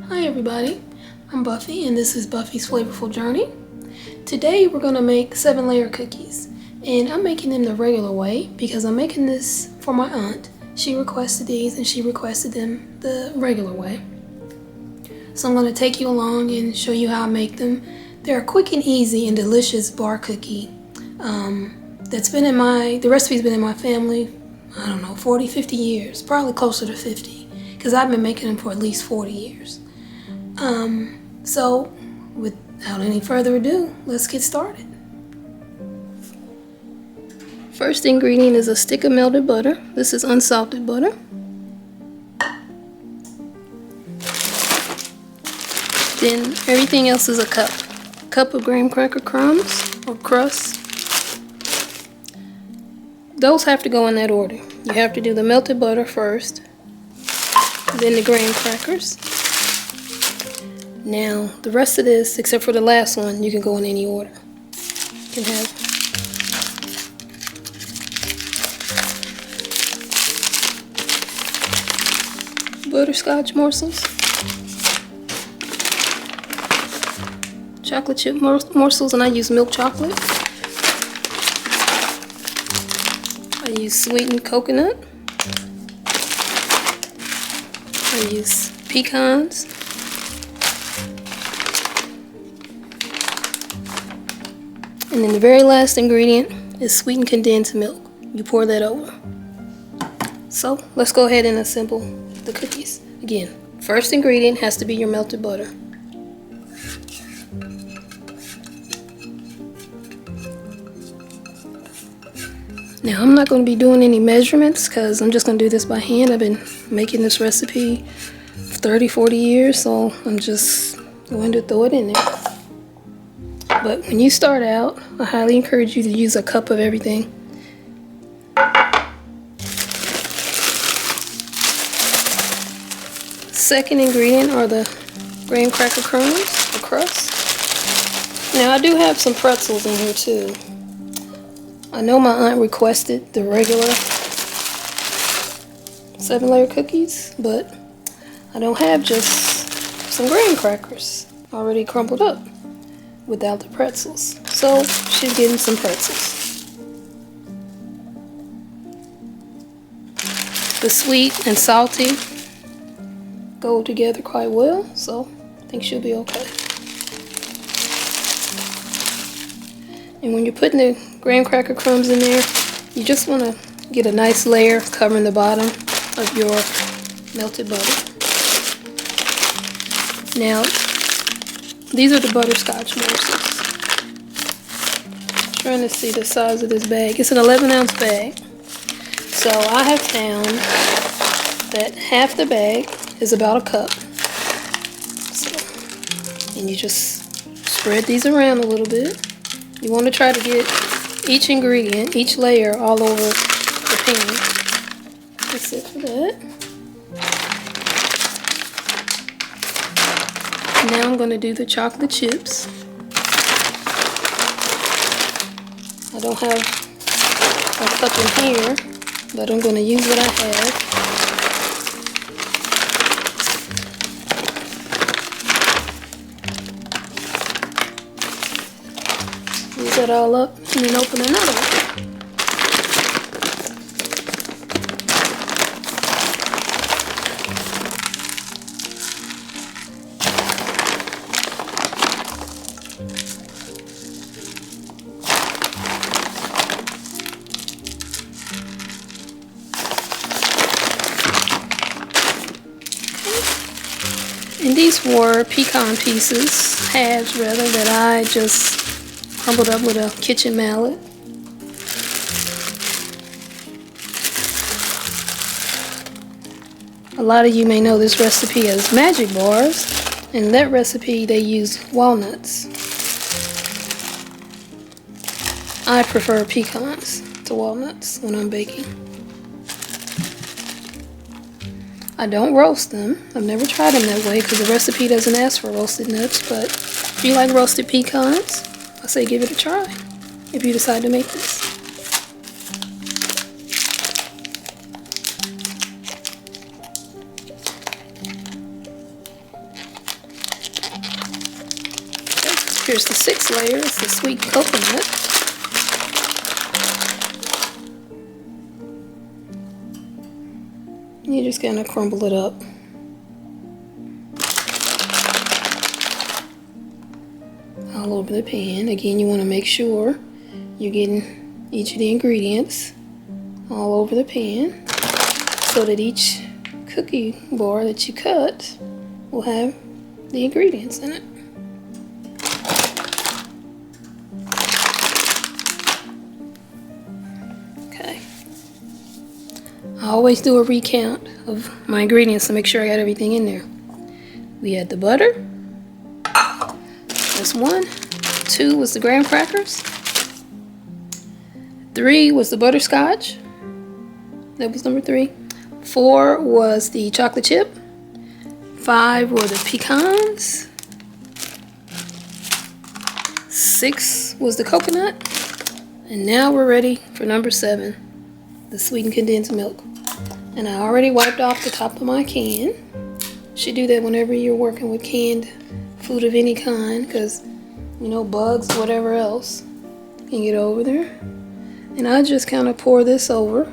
Hi everybody, I'm Buffy and this is Buffy's Flavorful Journey. Today we're going to make 7-layer cookies, and I'm making them the regular way because I'm making this for my aunt. She requested these and she requested them the regular way. So I'm going to take you along and show you how I make them. They're a quick and easy and delicious bar cookie the recipe's been in my family, I don't know, 40, 50 years, probably closer to 50, because I've been making them for at least 40 years. So without any further ado, let's get started. First ingredient is a stick of melted butter. This is unsalted butter. Then everything else is a cup. A cup of graham cracker crumbs or crust. Those have to go in that order. You have to do the melted butter first, then the graham crackers. Now, the rest of this, except for the last one, you can go in any order. You can have butterscotch morsels, chocolate chip morsels, and I use milk chocolate. I use sweetened coconut. I use pecans. And then the very last ingredient is sweetened condensed milk. You pour that over. So let's go ahead and assemble the cookies. Again, first ingredient has to be your melted butter. Now I'm not going to be doing any measurements because I'm just going to do this by hand. I've been making this recipe for 30, 40 years, so I'm just going to throw it in there. But when you start out, I highly encourage you to use a cup of everything. Second ingredient are the graham cracker crumbs or crust. Now I do have some pretzels in here too. I know my aunt requested the regular 7-layer cookies, but I don't have just some graham crackers already crumbled up without the pretzels. So she's getting some pretzels. The sweet and salty go together quite well, so I think she'll be okay. And when you're putting the graham cracker crumbs in there, you just want to get a nice layer covering the bottom of your melted butter. Now, these are the butterscotch morsels. Trying to see the size of this bag. It's an 11-ounce bag. So I have found that half the bag is about a cup. And you just spread these around a little bit. You want to try to get each ingredient, each layer all over the pan. That's it for that. Now I'm going to do the chocolate chips. I don't have a cup in here, but I'm going to use what I have. Use that all up and then open another one. And these were pecan pieces, halves rather, that I just crumbled up with a kitchen mallet. A lot of you may know this recipe as magic bars. In that recipe they use walnuts. I prefer pecans to walnuts when I'm baking. I don't roast them. I've never tried them that way because the recipe doesn't ask for roasted nuts, but if you like roasted pecans, I say give it a try if you decide to make this. Here's the 6th layer. It's the sweet coconut. You just kind of crumble it up. All over the pan. Again, you want to make sure you're getting each of the ingredients all over the pan so that each cookie bar that you cut will have the ingredients in it. Okay. I always do a recount of my ingredients to make sure I got everything in there. We had the butter. That's 1. 2 was the graham crackers. 3 was the butterscotch. That was number 3. 4 was the chocolate chip. 5 were the pecans. 6 was the coconut. And now we're ready for number 7, the sweetened condensed milk. And I already wiped off the top of my can. Should do that whenever you're working with canned food of any kind, because you know, bugs, whatever else can get over there. And I just kind of pour this over.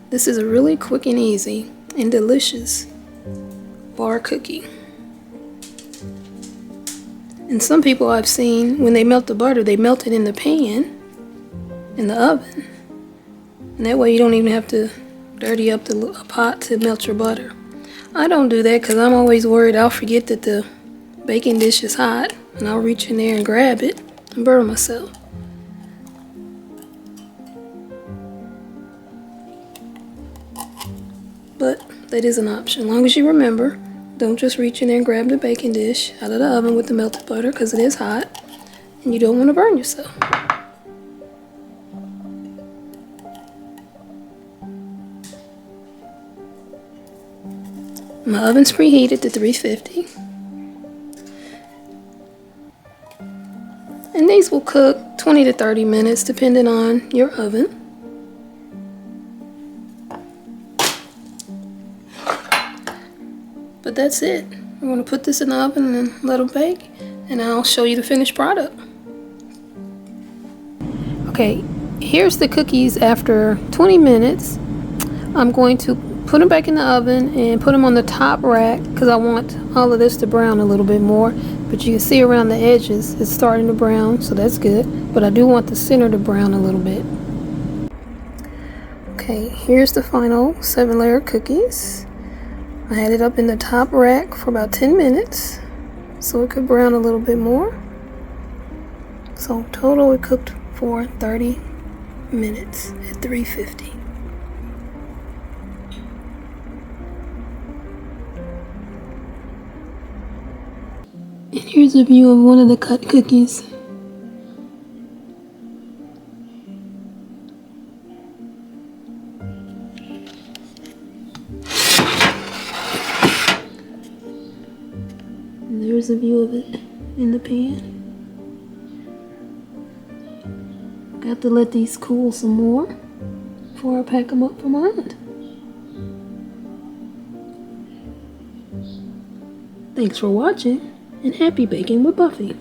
This is a really quick and easy and delicious bar cookie. And some people I've seen, when they melt the butter, they melt it in the pan, in the oven. And that way you don't even have to dirty up the pot to melt your butter. I don't do that because I'm always worried I'll forget that the baking dish is hot, and I'll reach in there and grab it and burn myself. But that is an option. As long as you remember, don't just reach in there and grab the baking dish out of the oven with the melted butter, because it is hot and you don't want to burn yourself. My oven's preheated to 350. And these will cook 20 to 30 minutes depending on your oven. But that's it. We're going to put this in the oven and let them bake, and I'll show you the finished product. Okay, here's the cookies after 20 minutes. I'm going to put them back in the oven and put them on the top rack because I want all of this to brown a little bit more. But you can see around the edges it's starting to brown, so that's good. But I do want the center to brown a little bit. Okay, here's the final 7-layer cookies. I had it up in the top rack for about 10 minutes so it could brown a little bit more. So total it cooked for 30 minutes at 350. And here's a view of one of the cut cookies. And there's a view of it in the pan. Got to let these cool some more before I pack them up for my aunt. Thanks for watching, and happy baking with Buffy.